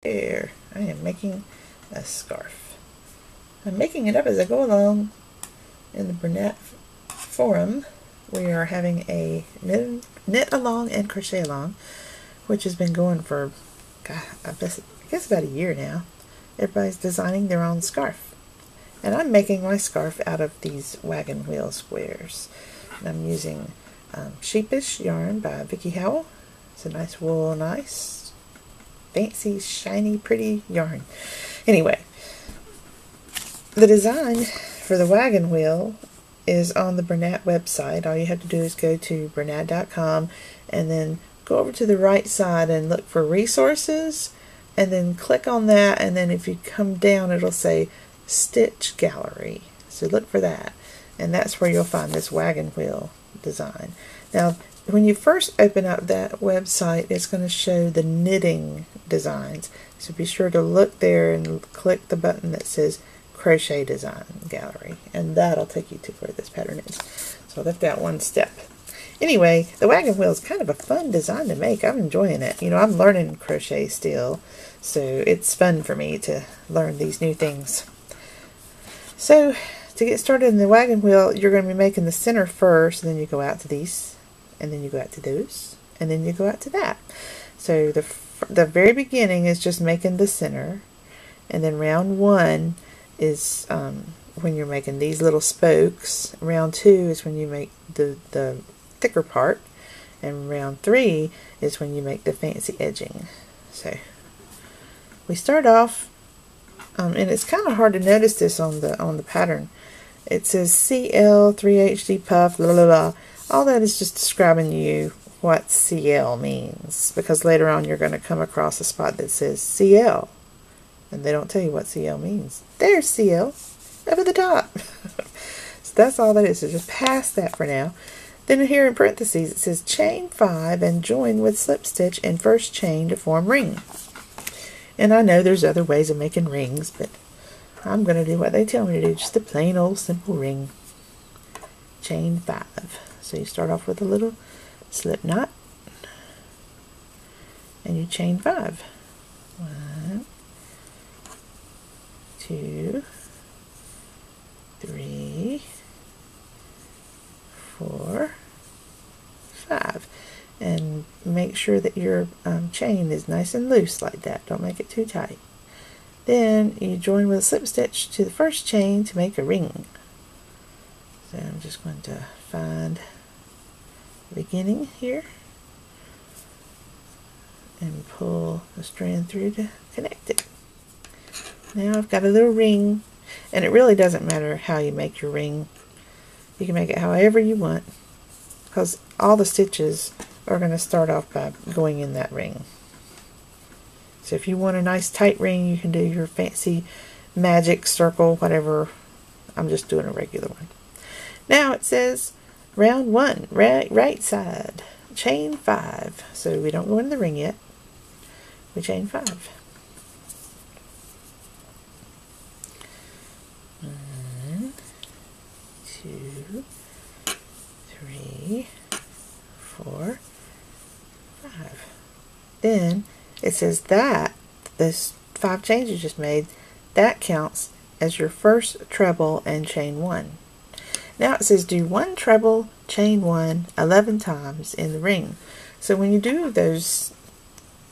Here, I am making a scarf. I'm making it up as I go along. In the Burnett forum, we are having a knit along and crochet along, which has been going for, God, I guess about a year now. Everybody's designing their own scarf. And I'm making my scarf out of these wagon wheel squares. And I'm using Sheepish yarn by Vicki Howell. It's a nice wool, nice fancy, shiny, pretty yarn. Anyway, the design for the wagon wheel is on the Burnett website. All you have to do is go to burnett.com and then go over to the right side and look for resources, and then click on that, and then if you come down it'll say Stitch Gallery. So look for that, and that's where you'll find this wagon wheel design. Now, when you first open up that website, it's going to show the knitting designs. So be sure to look there and click the button that says Crochet Design Gallery, and that'll take you to where this pattern is. So I left out one step. Anyway, the wagon wheel is kind of a fun design to make. I'm enjoying it. You know, I'm learning crochet still, so it's fun for me to learn these new things. So to get started in the wagon wheel, you're going to be making the center first, and then you go out to these, and then you go out to those, and then you go out to that. So the very beginning is just making the center, and then round one is when you're making these little spokes. Round two is when you make the thicker part, and round three is when you make the fancy edging. So we start off, and it's kind of hard to notice this on the pattern. It says CL 3HD puff, blah blah blah. All that is just describing you what CL means, because later on you're going to come across a spot that says CL, and they don't tell you what CL means. There's CL up at the top. So that's all that is. So just pass that for now. Then here in parentheses it says chain 5 and join with slip stitch in first chain to form ring. And I know there's other ways of making rings, but I'm going to do what they tell me to do, just a plain old simple ring. Chain 5. So you start off with a little slip knot, and you chain 5. 1, 2, 3, 4, 5. And make sure that your chain is nice and loose like that. Don't make it too tight. Then you join with a slip stitch to the first chain to make a ring. So I'm just going to find the beginning here and pull the strand through to connect it. Now I've got a little ring, and it really doesn't matter how you make your ring. You can make it however you want, because all the stitches are going to start off by going in that ring. So if you want a nice tight ring, you can do your fancy magic circle, whatever. I'm just doing a regular one. Now it says round 1, right side, chain 5. So we don't go in the ring yet. We chain 5. 1, 2, 3, 4, 5. Then it says that this 5 chains you just made, that counts as your first treble and chain 1. Now it says do 1 treble, chain 1 11 times in the ring. So when you do those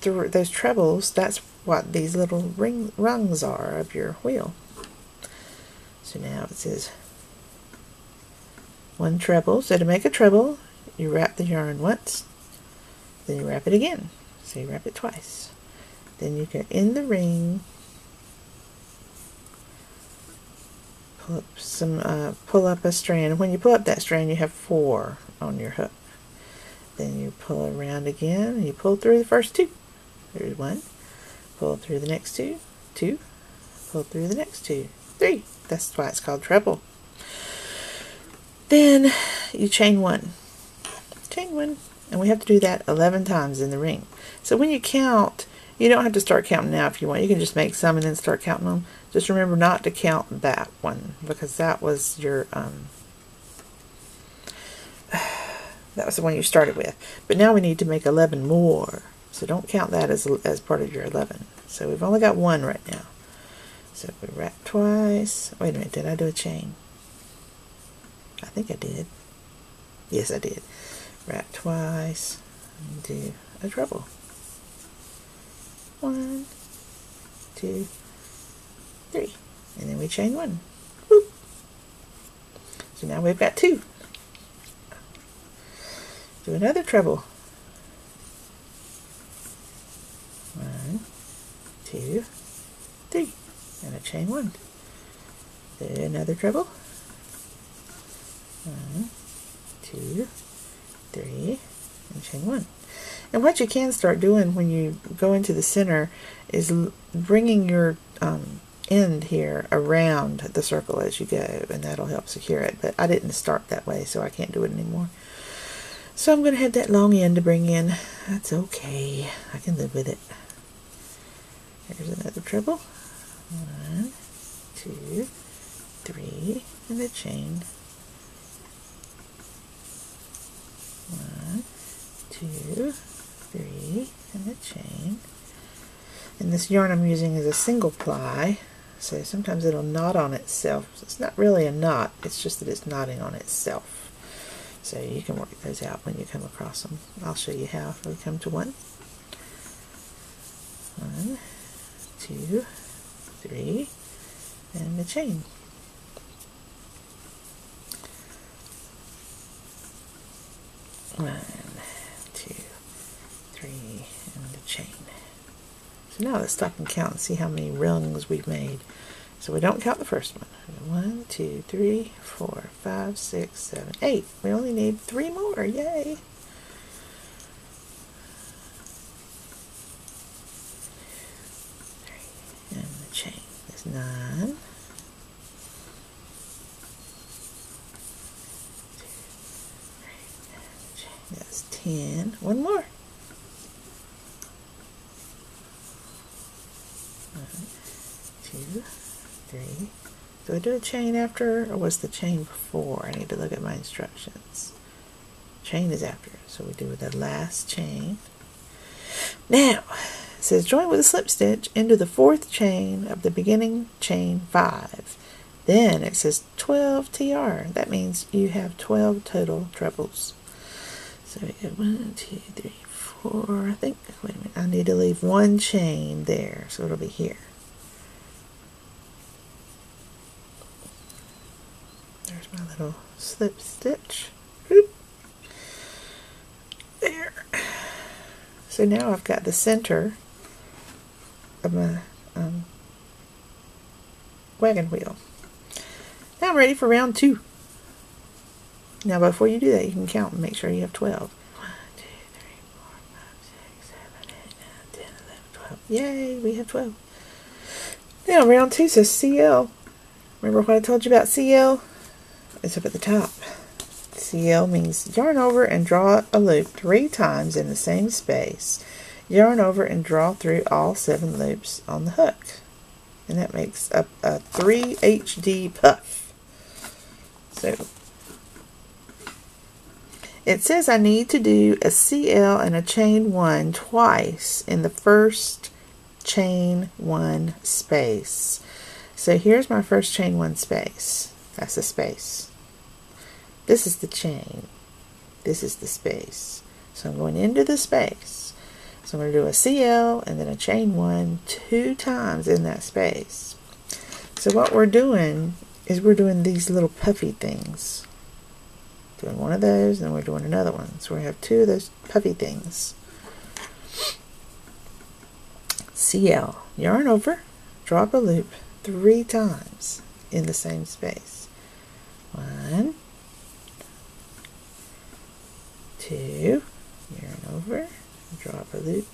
trebles, that's what these little rungs are of your wheel. So now it says 1 treble. So to make a treble, you wrap the yarn once, then you wrap it again. So you wrap it twice. Then you get in the ring, pull up a strand. When you pull up that strand, you have 4 on your hook. Then you pull around again, and you pull through the first 2. There's 1. Pull through the next 2. 2. Pull through the next 2. 3. That's why it's called treble. Then you chain 1. Chain 1. And we have to do that 11 times in the ring. So when you count, you don't have to start counting now if you want. You can just make some and then start counting them. Just remember not to count that one, because that was your that was the one you started with. But now we need to make 11 more. So don't count that as part of your 11. So we've only got one right now. So if we wrap twice, wait a minute, did I do a chain? I think I did. Yes, I did. Wrap twice and do a treble. 1, 2, 3, and then we chain 1. Whoop. So now we've got 2. Do another treble. 1, 2, 3, and a chain 1. Do another treble. 1, 2, 3, and chain 1. And what you can start doing when you go into the center is bringing your end here around the circle as you go, and that'll help secure it. But I didn't start that way, so I can't do it anymore. So I'm going to have that long end to bring in. That's okay. I can live with it. Here's another treble. 1, 2, 3, and a chain. 1, 2, 3, and a chain. And this yarn I'm using is a single ply, so sometimes it'll knot on itself. It's not really a knot, it's just that it's knotting on itself. So you can work those out when you come across them. I'll show you how if we come to one. 1, 2, 3, and the chain. 1, 2, 3, and the chain. So now let's stop and count and see how many rungs we've made. So we don't count the first one. 1, 2, 3, 4, 5, 6, 7, 8. We only need 3 more. Yay! And the chain is 9. 2, 3, that's 10. One more. 1, 2, 3. Do I do a chain after, or was the chain before? I need to look at my instructions. Chain is after, so we do the last chain. Now, it says join with a slip stitch into the 4th chain of the beginning chain 5. Then it says 12 TR. That means you have 12 total trebles. So we go 1, 2, 3, 4. I think, wait a minute, I need to leave 1 chain there, so it'll be here. There's my little slip stitch. Oop. There. So now I've got the center of my wagon wheel. Now I'm ready for round 2. Now before you do that, you can count and make sure you have 12. 1, 2, 3, 4, 5, 6, 7, 8, 9, 10, 11, 12. Yay, we have 12. Now round 2 says CL. Remember what I told you about CL? It's up at the top. CL means yarn over and draw a loop 3 times in the same space. Yarn over and draw through all 7 loops on the hook. And that makes up a 3 HD puff. So it says I need to do a CL and a chain 1 twice in the first chain 1 space. So here's my first chain 1 space. That's a space. This is the chain. This is the space. So I'm going into the space. So I'm going to do a CL and then a chain 1 2 times in that space. So what we're doing is we're doing these little puffy things. Doing one of those and we're doing another one. So we have 2 of those puffy things. CL. Yarn over, drop a loop 3 times in the same space. 1, 2, yarn over, drop a loop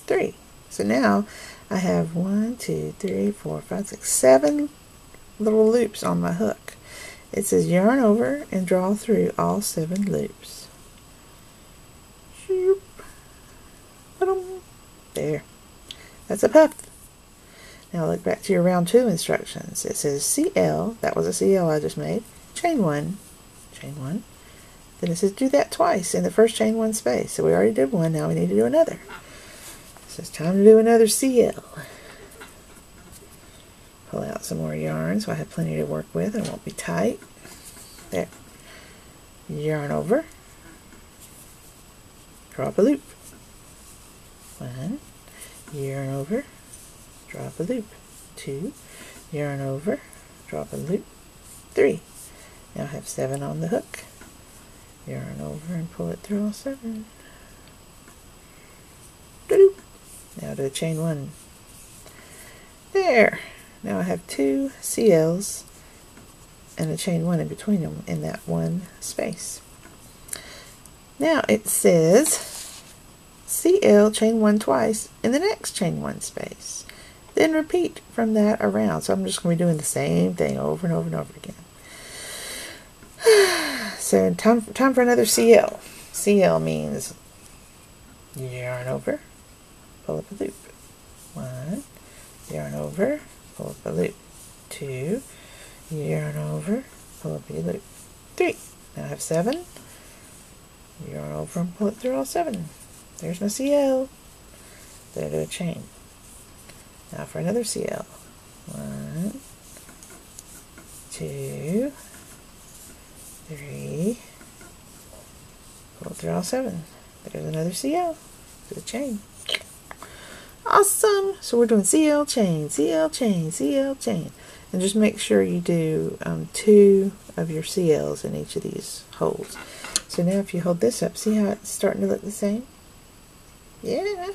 3. So now I have 1, 2, 3, 4, 5, 6, 7 little loops on my hook. It says yarn over and draw through all 7 loops. There. That's a puff. Now look back to your round 2 instructions. It says CL, that was a CL I just made, chain 1, chain 1. Then it says do that twice in the first chain 1 space. So we already did one, now we need to do another. So it's time to do another CL. Pull out some more yarn so I have plenty to work with and it won't be tight. There. Yarn over. Drop a loop. 1. Yarn over. Drop a loop. 2. Yarn over. Drop a loop. 3. Now I have 7 on the hook. Yarn over and pull it through all 7. Doo-doo. Now do a chain 1. There. Now I have 2 CLs and a chain 1 in between them in that one space. Now it says CL chain 1 twice in the next chain 1 space. Then repeat from that around. So I'm just going to be doing the same thing over and over and over again. So time for another CL. CL means yarn over, pull up a loop. 1, yarn over, pull up a loop. 2, yarn over, pull up a loop. 3. Now I have 7. Yarn over and pull it through all 7. There's my CL. Then I do a chain. Now for another CL. 1, 2, 3. Pull it through all 7. There's another CL. Do a chain. Awesome! So we're doing CL chain, CL chain, CL chain. And just make sure you do 2 of your CLs in each of these holes. So now if you hold this up, see how it's starting to look the same? Yeah.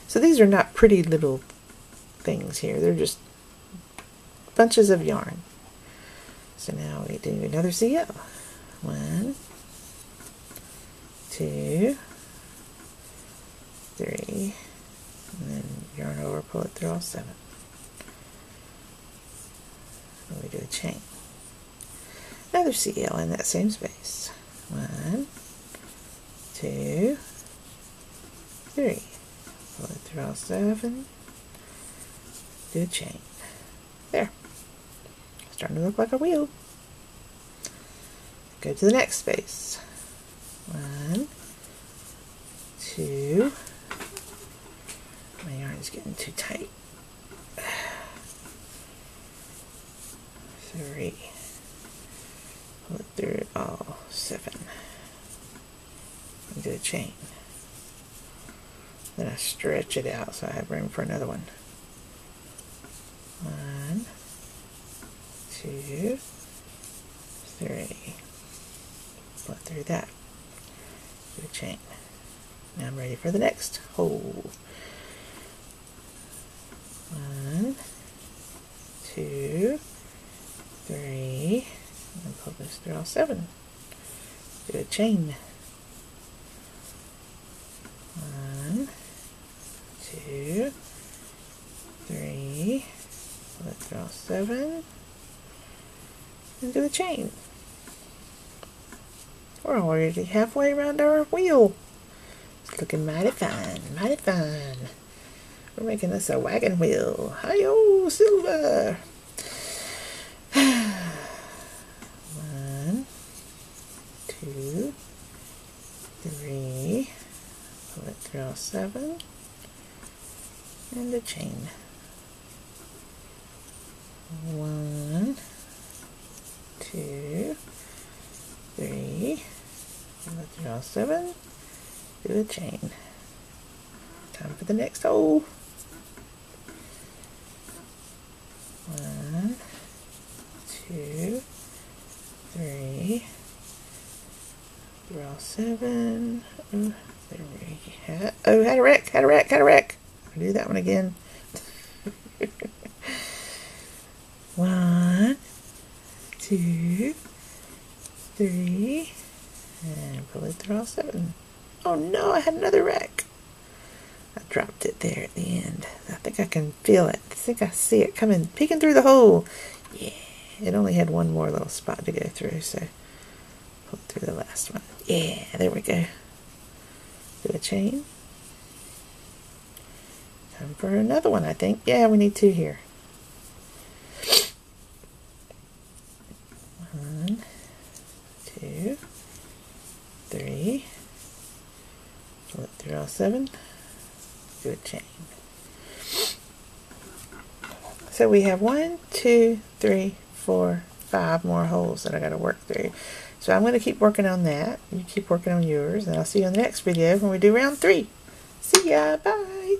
So these are not pretty little things here. They're just bunches of yarn. So now we do another CL. 1, 2, 3, and then yarn over, pull it through all 7. And we do a chain. Another CL in that same space. 1, 2, 3. Pull it through all 7. Do a chain. There. Starting to look like a wheel. Go to the next space. 1, 2. My yarn is getting too tight. 3. Pull it through all 7. And do a chain. Then I stretch it out so I have room for another one. 1, 2, 3. Pull it through that. Do a chain. Now I'm ready for the next hole. 1, 2, 3, and pull this through all 7. Do a chain. 1, 2, 3, pull it through all 7, and do a chain. We're already halfway around our wheel. It's looking mighty fine, mighty fine. We're making this a wagon wheel. Hi-yo, silver! 1, 2, 3, pull it through all 7, and a chain. 1, 2, 3, pull it through all 7, do a chain. Time for the next hole. 1, 2, 3, through all 7. Oh, there we go. Oh, had a wreck. I'll do that one again. 1, 2, 3, and pull it through all 7. Oh no, I had another wreck. I dropped it there at the end. I think I can feel it. I think I see it coming, peeking through the hole. Yeah, it only had one more little spot to go through, so pull it through the last one. Yeah, there we go. Do a chain. Time for another one, I think. Yeah, we need 2 here. 1, 2, 3. Pull it through all 7. do a chain. So we have 1, 2, 3, 4, 5 more holes that I got to work through. So I'm going to keep working on that. You keep working on yours, and I'll see you in the next video when we do round 3. See ya, bye.